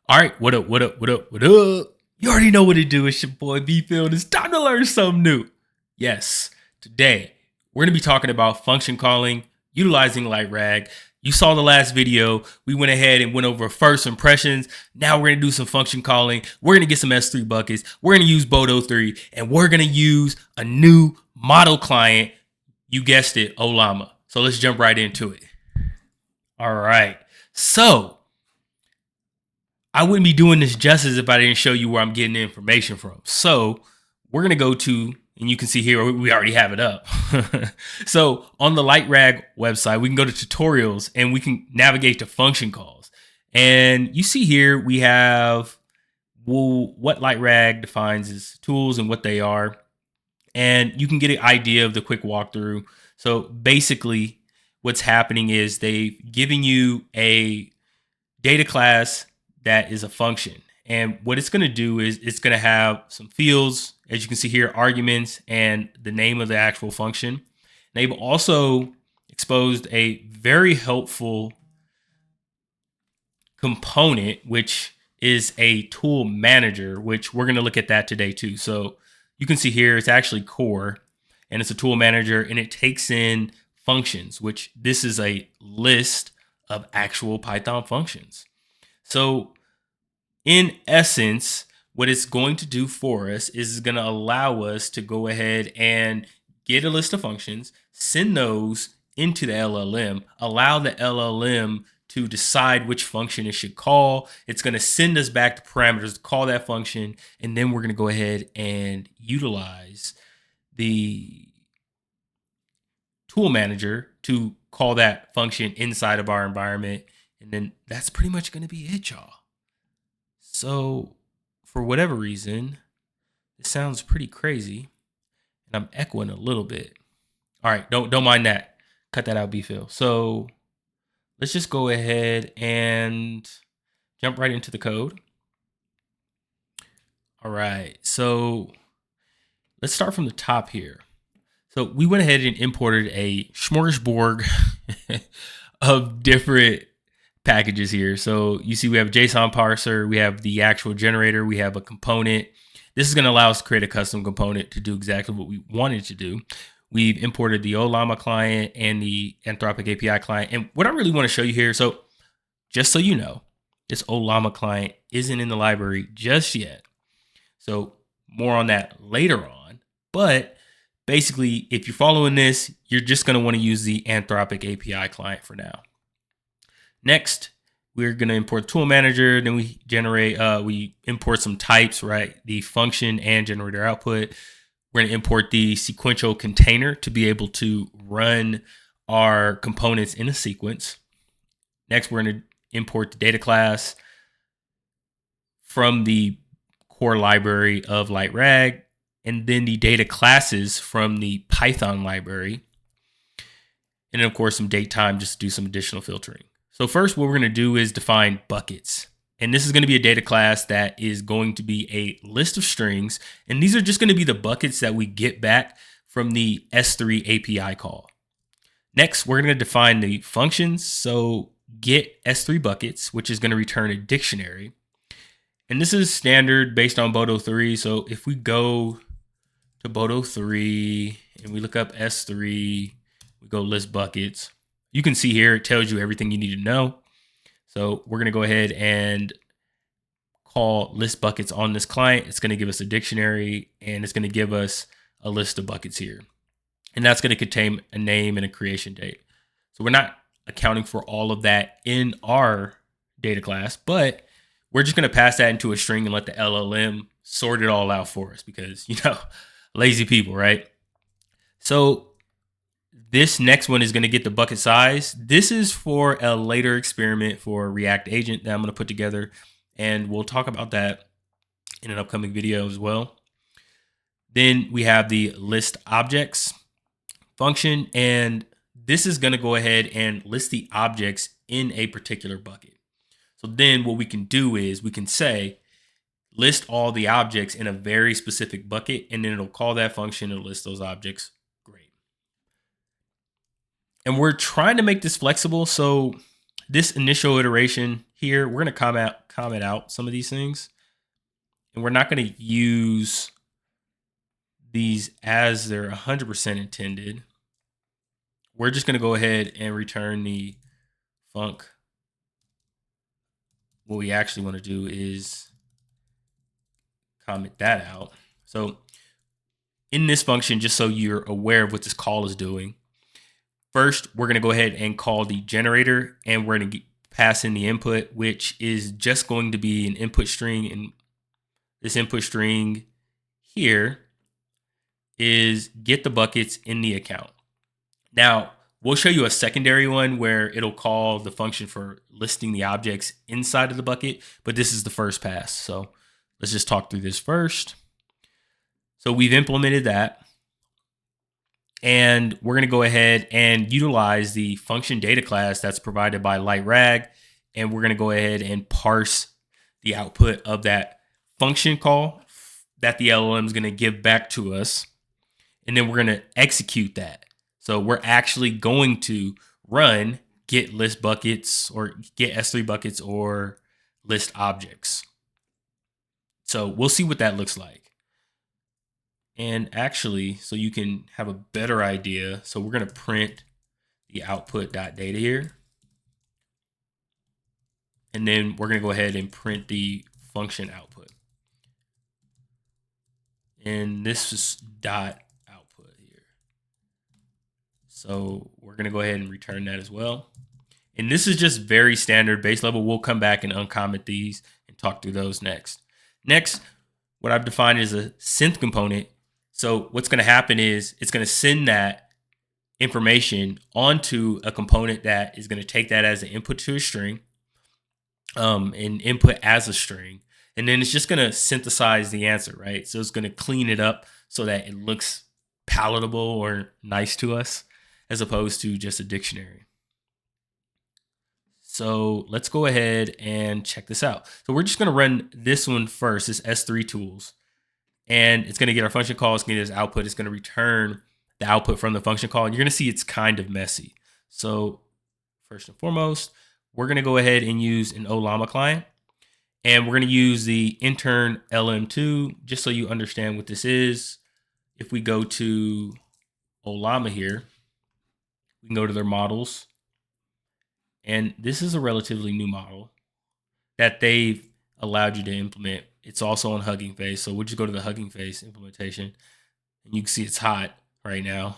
All right, what up, what up, what up, what up? You already know what to do. It's your boy B-Field. It's time to learn something new. Yes, today we're going to be talking about function calling, utilizing LightRAG. You saw the last video. We went ahead and went over first impressions. Now we're going to do some function calling. We're going to get some S3 buckets. We're going to use Bodo 3, and we're going to use a new model client. You guessed it, Ollama. So let's jump right into it. All right. So I wouldn't be doing this justice if I didn't show you where I'm getting the information from. So we're going to go to, and you can see here, we already have it up. So on the LightRAG website, we can go to tutorials and we can navigate to function calls. And you see here, we have what LightRAG defines as tools and what they are. And you can get an idea of the quick walkthrough. So basically what's happening is they've given you a data class that is a function. And what it's going to do is it's going to have some fields, as you can see here, arguments, and the name of the actual function. They've also exposed a very helpful component, which is a tool manager, which we're going to look at that today too. So you can see here, it's actually core, and it's a tool manager, and it takes in functions, which this is a list of actual Python functions. So in essence, what it's going to do for us is going to allow us to go ahead and get a list of functions, send those into the LLM, allow the LLM to decide which function it should call. It's going to send us back the parameters to call that function, and then we're going to go ahead and utilize the tool manager to call that function inside of our environment. And then that's pretty much going to be it, y'all. So for whatever reason, it sounds pretty crazy, and I'm echoing a little bit. All right, don't mind that. Cut that out, B-Phil. So let's just go ahead and jump right into the code. All right, so let's start from the top here. So we went ahead and imported a smorgasbord of different packages here. So you see we have a JSON parser, we have the actual generator, we have a component. This is going to allow us to create a custom component to do exactly what we wanted to do. We've imported the Ollama client and the Anthropic API client. And what I really want to show you here, so just so you know, this Ollama client isn't in the library just yet. So more on that later on. But basically, if you're following this, you're just going to want to use the Anthropic API client for now. Next, we're going to import tool manager. Then we we import some types, right? The function and generator output. We're going to import the sequential container to be able to run our components in a sequence. Next, we're going to import the data class from the core library of LightRAG, and then the data classes from the Python library. And then, of course, some date time just to do some additional filtering. So first, what we're going to do is define buckets. And this is going to be a data class that is going to be a list of strings. And these are just going to be the buckets that we get back from the S3 API call. Next, we're going to define the functions. So get S3 buckets, which is going to return a dictionary. And this is standard based on Bodo 3. So if we go to Bodo 3 and we look up S3, we go list buckets. You can see here, it tells you everything you need to know. So we're going to go ahead and call list buckets on this client. It's going to give us a dictionary, and it's going to give us a list of buckets here. And that's going to contain a name and a creation date. So we're not accounting for all of that in our data class, but we're just going to pass that into a string and let the LLM sort it all out for us because, lazy people, right? So this next one is going to get the bucket size. This is for a later experiment for React agent that I'm going to put together, and we'll talk about that in an upcoming video as well. Then we have the list objects function, and this is going to go ahead and list the objects in a particular bucket. So then what we can do is we can say, list all the objects in a very specific bucket, and then it'll call that function and list those objects. Great. And we're trying to make this flexible. So this initial iteration here, we're going to comment out some of these things. And we're not going to use these as they're 100% intended. We're just going to go ahead and return the func. What we actually want to do is comment that out. So in this function, just so you're aware of what this call is doing, first, we're going to go ahead and call the generator, and we're going to pass in the input, which is just going to be an input string. And this input string here is get the buckets in the account. Now, we'll show you a secondary one where it'll call the function for listing the objects inside of the bucket, but this is the first pass. So let's just talk through this first. So we've implemented that. And we're going to go ahead and utilize the function data class that's provided by LightRAG. And we're going to go ahead and parse the output of that function call that the LLM is going to give back to us. And then we're going to execute that. So we're actually going to run get list buckets or get S3 buckets or list objects. So we'll see what that looks like. And actually, so you can have a better idea, so we're going to print the output.data here. And then we're going to go ahead and print the function output. And this is dot output here. So we're going to go ahead and return that as well. And this is just very standard base level. We'll come back and uncomment these and talk through those next. Next, what I've defined is a synth component. So what's going to happen is it's going to send that information onto a component that is going to take that as an input to a string, and input as a string. And then it's just going to synthesize the answer, right? So it's going to clean it up so that it looks palatable or nice to us as opposed to just a dictionary. So let's go ahead and check this out. So we're just going to run this one first, this S3 tools. And it's going to get our function call. It's going to get this output. It's going to return the output from the function call. And you're going to see it's kind of messy. So first and foremost, we're going to go ahead and use an Ollama client. And we're going to use the intern LM2 just so you understand what this is. If we go to Ollama here, we can go to their models. And this is a relatively new model that they've allowed you to implement. It's also on Hugging Face. So we'll just go to the Hugging Face implementation. And you can see it's hot right now.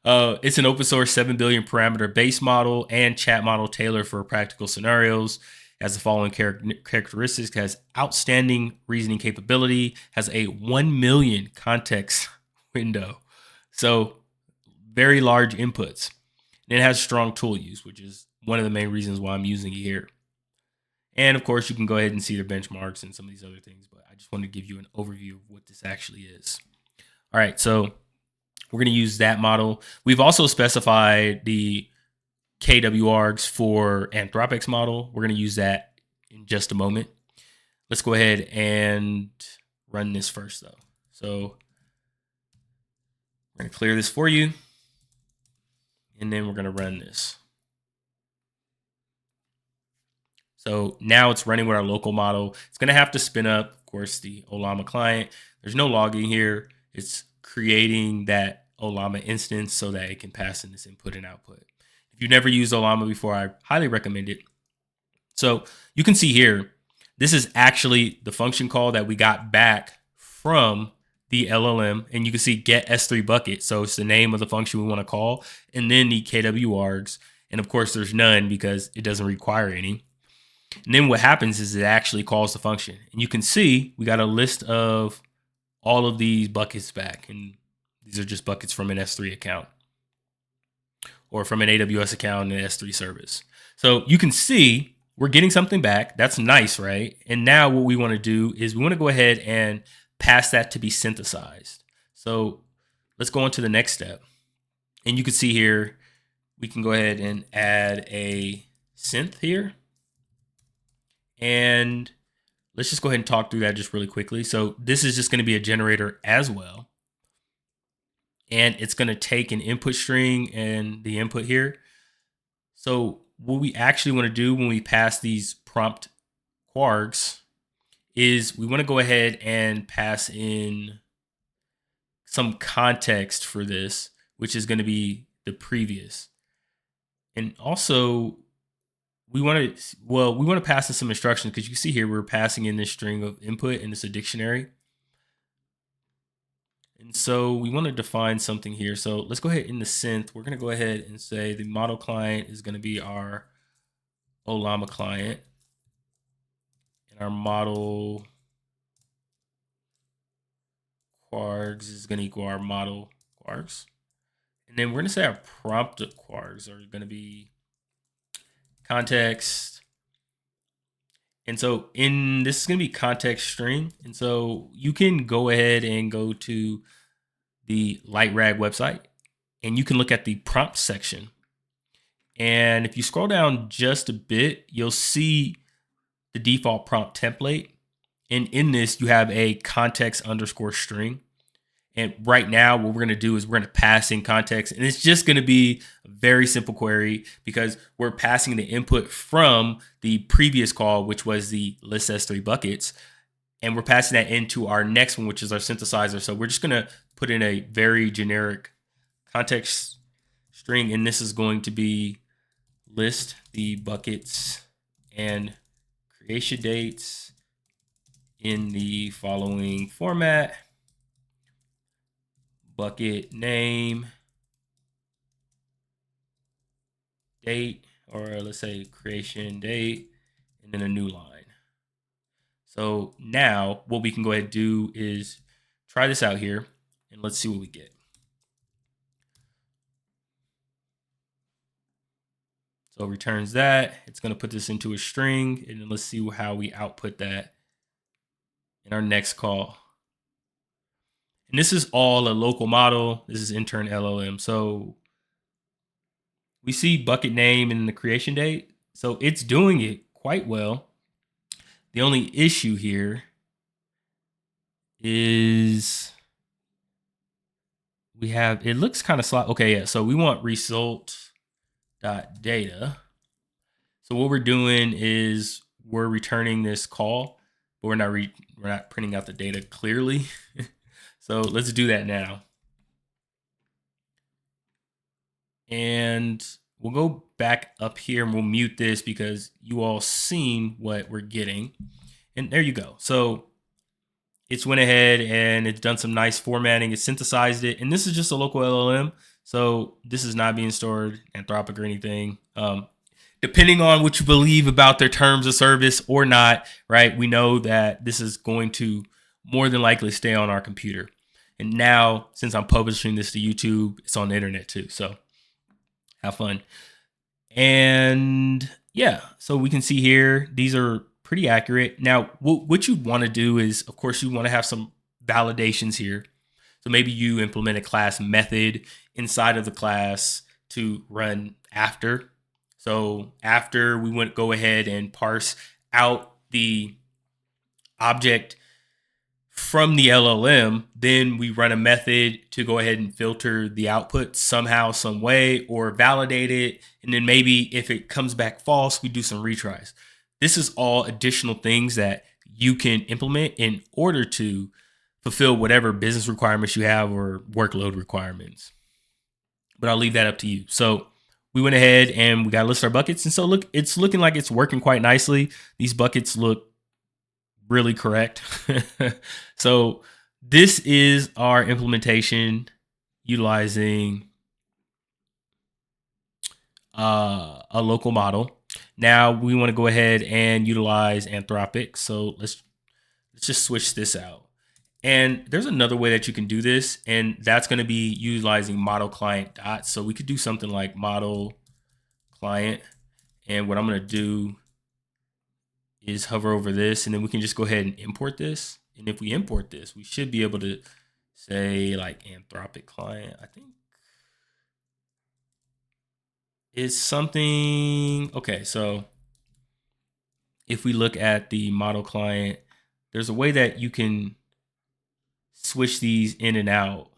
It's an open source 7 billion parameter base model and chat model tailored for practical scenarios. Has the following characteristics: has outstanding reasoning capability, has a 1 million context window. So very large inputs. And it has strong tool use, which is one of the main reasons why I'm using it here. And of course, you can go ahead and see their benchmarks and some of these other things, but I just want to give you an overview of what this actually is. All right, so we're going to use that model. We've also specified the KW-args for Anthropic's model. We're going to use that in just a moment. Let's go ahead and run this first, though. So we're going to clear this for you, and then we're going to run this. So now it's running with our local model. It's going to have to spin up, of course, the Ollama client. There's no logging here. It's creating that Ollama instance so that it can pass in this input and output. If you've never used Ollama before, I highly recommend it. So you can see here, this is actually the function call that we got back from the LLM. And you can see get S3 bucket. So it's the name of the function we want to call. And then the KW-args. And of course, there's none because it doesn't require any. And then what happens is it actually calls the function. And you can see we got a list of all of these buckets back. And these are just buckets from an S3 account or from an AWS account and an S3 service. So you can see we're getting something back. That's nice, right? And now what we want to do is we want to go ahead and pass that to be synthesized. So let's go on to the next step. And you can see here, we can go ahead and add a synth here. And let's just go ahead and talk through that just really quickly. So this is just going to be a generator as well. And it's going to take an input string and the input here. So what we actually want to do when we pass these prompt quarks is we want to go ahead and pass in some context for this, which is going to be the previous. And also we want to pass in some instructions, because you can see here we're passing in this string of input and it's a dictionary. And so we want to define something here. So let's go ahead in the synth. We're going to go ahead and say the model client is going to be our Ollama client, and our model quarks is going to equal our model quarks. And then we're going to say our prompt quarks are going to be context. And so this is going to be context string. And so you can go ahead and go to the LightRAG website and you can look at the prompt section. And if you scroll down just a bit, you'll see the default prompt template. And in this, you have a context underscore string. And right now, what we're going to do is we're going to pass in context. And it's just going to be a very simple query, because we're passing the input from the previous call, which was the list S3 buckets. And we're passing that into our next one, which is our synthesizer. So we're just going to put in a very generic context string. And this is going to be list the buckets and creation dates in the following format: bucket name, date, or let's say creation date, and then a new line. So now what we can go ahead and do is try this out here, and let's see what we get. So it returns that. It's going to put this into a string, and then let's see how we output that in our next call. And this is all a local model. This is intern LLM. So we see bucket name and the creation date. So it's doing it quite well. The only issue here is it looks kind of slow. Okay, yeah. So we want result.data. So what we're doing is we're returning this call, but we're not printing out the data clearly. So let's do that now. And we'll go back up here and we'll mute this because you all seen what we're getting. And there you go. So it's went ahead and it's done some nice formatting. It synthesized it. And this is just a local LLM. So this is not being stored Anthropic or anything. Depending on what you believe about their terms of service or not, right? We know that this is going to more than likely stay on our computer. And now, since I'm publishing this to YouTube, it's on the internet too. So have fun. And yeah, so we can see here, these are pretty accurate. Now, what you want to do is, of course, you want to have some validations here. So maybe you implement a class method inside of the class to run after. So after we would go ahead and parse out the object from the LLM, then we run a method to go ahead and filter the output somehow, some way, or validate it. And then maybe if it comes back false, we do some retries. This is all additional things that you can implement in order to fulfill whatever business requirements you have or workload requirements. But I'll leave that up to you. So we went ahead and we got to list our buckets. And so look, it's looking like it's working quite nicely. These buckets look really correct. So this is our implementation utilizing a local model. Now we want to go ahead and utilize Anthropic. So let's just switch this out. And there's another way that you can do this, and that's going to be utilizing model client dot. So we could do something like model client. And what I'm going to do is hover over this, and then we can just go ahead and import this. And if we import this, we should be able to say like Anthropic client, I think is something. Okay, so if we look at the model client, there's a way that you can switch these in and out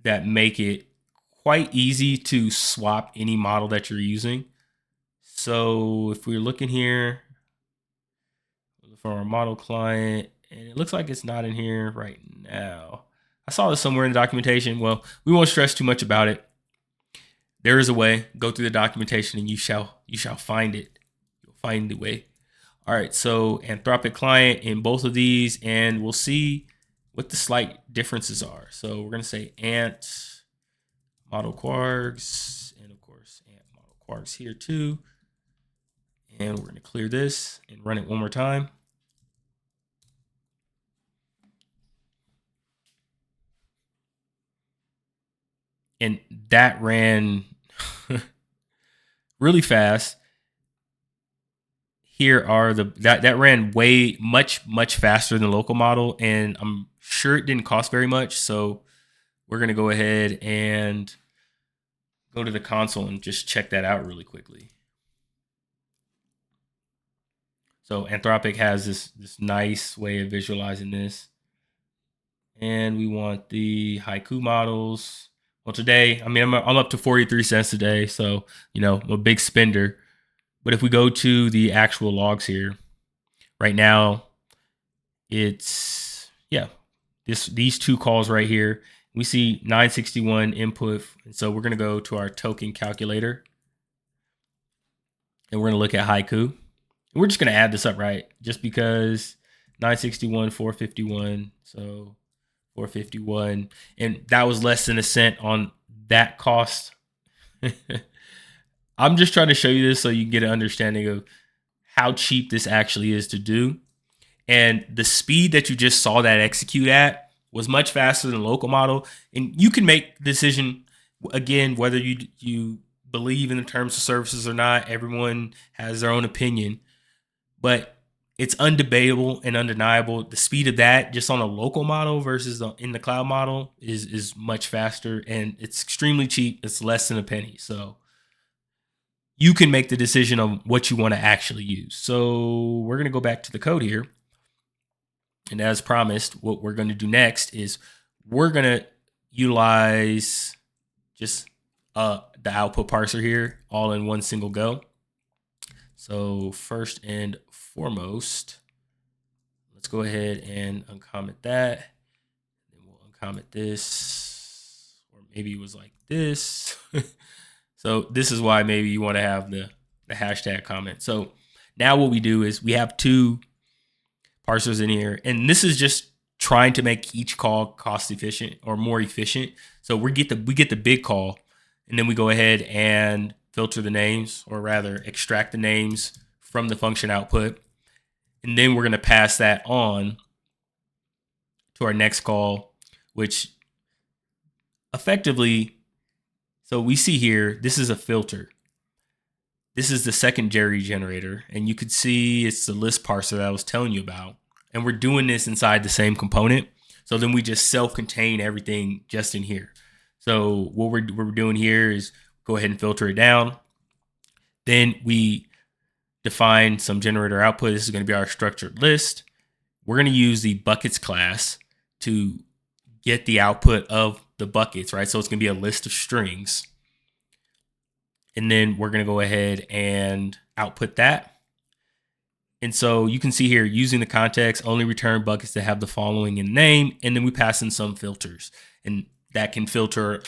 that make it quite easy to swap any model that you're using. So if we're looking here, For our model client, and it looks like it's not in here right now. I saw this somewhere in the documentation. Well, we won't stress too much about it. There is a way. Go through the documentation and you shall find it. You'll find the way. All right, so Anthropic client in both of these, and we'll see what the slight differences are. So we're gonna say ant model quarks, and of course ant model quarks here too. And we're gonna clear this and run it one more time. And that ran really fast. Here are that ran way much faster than the local model, and I'm sure it didn't cost very much. So we're gonna go ahead and go to the console and just check that out really quickly. So Anthropic has this nice way of visualizing this, and we want the haiku models. Well, today, I mean, I'm up to 43 cents today, so I'm a big spender. But if we go to the actual logs here, right now, it's these two calls right here. We see 961 input, and so we're gonna go to our token calculator, and we're gonna look at haiku. And we're just gonna add this up, right? Just because 961, 451, so 451, and that was less than a cent on that cost. I'm just trying to show you this so you can get an understanding of how cheap this actually is to do. And the speed that you just saw that execute at was much faster than the local model. And you can make the decision, again, whether you believe in the terms of services or not. Everyone has their own opinion. But it's undebatable and undeniable. The speed of that just on a local model versus in the cloud model is much faster, and it's extremely cheap. It's less than a penny. So you can make the decision on what you want to actually use. So we're going to go back to the code here. And as promised, what we're going to do next is we're going to utilize just the output parser here all in one single go. So first and foremost, let's go ahead and uncomment that. Then we'll uncomment this, or maybe it was like this. So this is why maybe you want to have the hashtag comment. So now what we do is we have two parsers in here, and this is just trying to make each call cost efficient or more efficient. So we get the big call, and then we go ahead and filter the names, or rather extract the names from the function output. And then we're going to pass that on to our next call, which effectively, so we see here, this is a filter. This is the secondary generator, and you could see it's the list parser that I was telling you about. And we're doing this inside the same component. So then we just self-contain everything just in here. So what we're doing here is go ahead and filter it down. Then we define some generator output. This is going to be our structured list. We're going to use the buckets class to get the output of the buckets, right? So it's going to be a list of strings. And then we're going to go ahead and output that. And so you can see here, using the context, only return buckets that have the following in name. And then we pass in some filters, and that can filter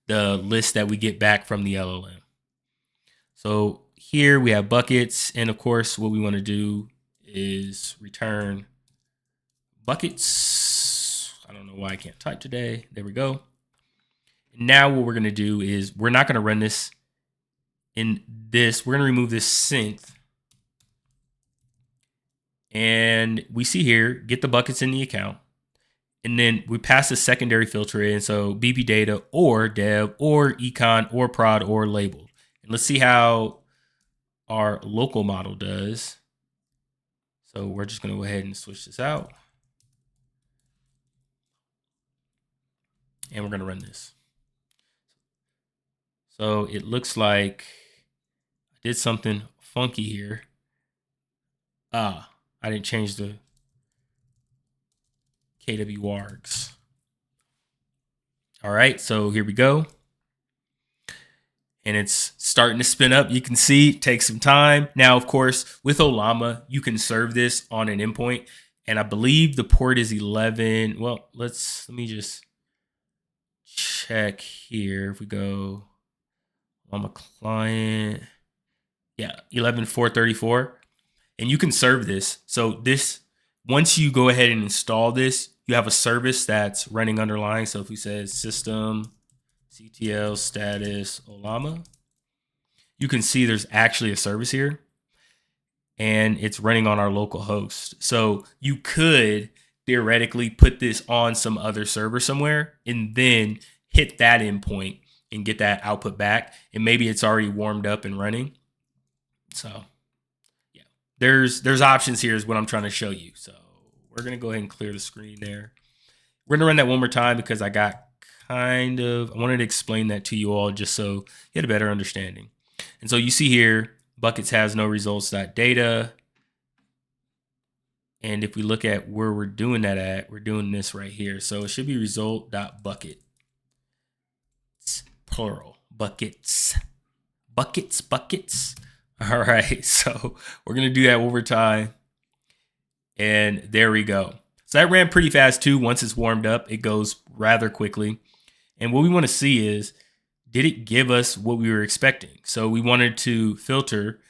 the list that we get back from the LLM. So here we have buckets. And of course, what we want to do is return buckets. I don't know why I can't type today. There we go. Now what we're going to do is we're not going to run this in this. We're going to remove this synth. And we see here, get the buckets in the account. And then we pass the secondary filter in. So BP data or dev or econ or prod or labeled. And let's see how our local model does. So we're just going to go ahead and switch this out. And we're going to run this. So it looks like I did something funky here. I didn't change the KW wargs. All right, so here we go. and it's starting to spin up. You can see it takes some time. Now, of course, with Ollama, you can serve this on an endpoint, and I believe the port is 11. Well, let me just check here. If we go Ollama client, yeah, 11.434, and you can serve this. So this, once you go ahead and install this, you have a service that's running underlying. So if we say system CTL status Ollama, you can see there's actually a service here, and it's running on our local host. So you could theoretically put this on some other server somewhere and then hit that endpoint and get that output back. And maybe it's already warmed up and running. So yeah, there's options here is what I'm trying to show you. So we're going to go ahead and clear the screen there. We're going to run that one more time because I wanted to explain that to you all just so you had a better understanding. And so you see here, buckets has no results.data. And if we look at where we're doing that at, we're doing this right here. So it should be result.bucket. It's plural, buckets. Buckets. All right, so we're going to do that one more time. And there we go. So that ran pretty fast too. Once it's warmed up, it goes rather quickly. And what we want to see is, did it give us what we were expecting? So we wanted to filter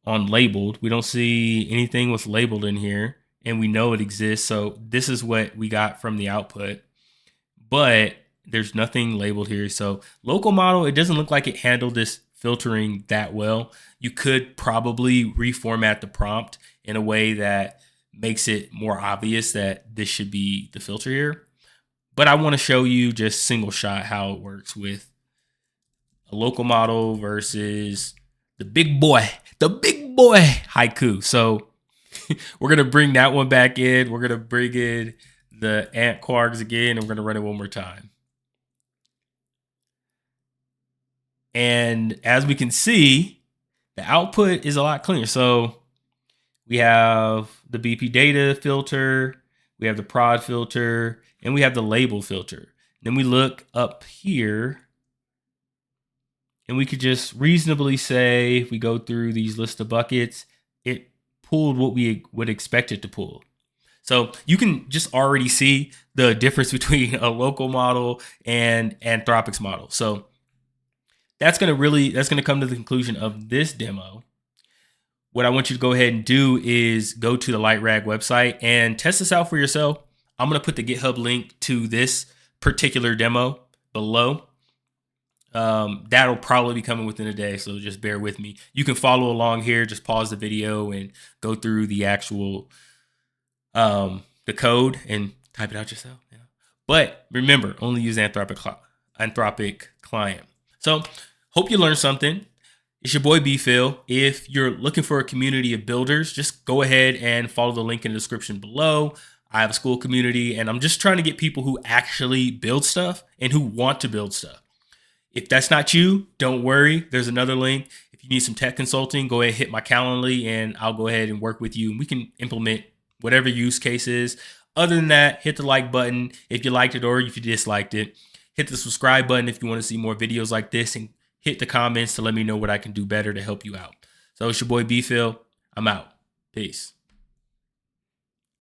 on labeled. We don't see anything with labeled in here, and we know it exists. So this is what we got from the output, but there's nothing labeled here. So local model, it doesn't look like it handled this filtering that well. You could probably reformat the prompt in a way that makes it more obvious that this should be the filter here. But I want to show you just single shot how it works with a local model versus the big boy Haiku. So we're going to bring that one back in. We're going to bring in the ant quarks again, and we're going to run it one more time. And as we can see, the output is a lot cleaner. So we have the BP data filter, we have the prod filter, and we have the label filter. Then we look up here, and we could just reasonably say, if we go through these list of buckets, it pulled what we would expect it to pull. So you can just already see the difference between a local model and Anthropic's model. So that's going to come to the conclusion of this demo. What I want you to go ahead and do is go to the LightRAG website and test this out for yourself. I'm going to put the GitHub link to this particular demo below. That'll probably be coming within a day, so just bear with me. You can follow along here. Just pause the video and go through the actual the code and type it out yourself. Yeah. But remember, only use Anthropic client. So hope you learned something. It's your boy B-Phil. If you're looking for a community of builders, just go ahead and follow the link in the description below. I have a school community, and I'm just trying to get people who actually build stuff and who want to build stuff. If that's not you, don't worry. There's another link. If you need some tech consulting, go ahead and hit my Calendly, and I'll go ahead and work with you, and we can implement whatever use case is. Other than that, hit the like button if you liked it or if you disliked it. Hit the subscribe button if you want to see more videos like this, and hit the comments to let me know what I can do better to help you out. So it's your boy B-Phil. I'm out. Peace.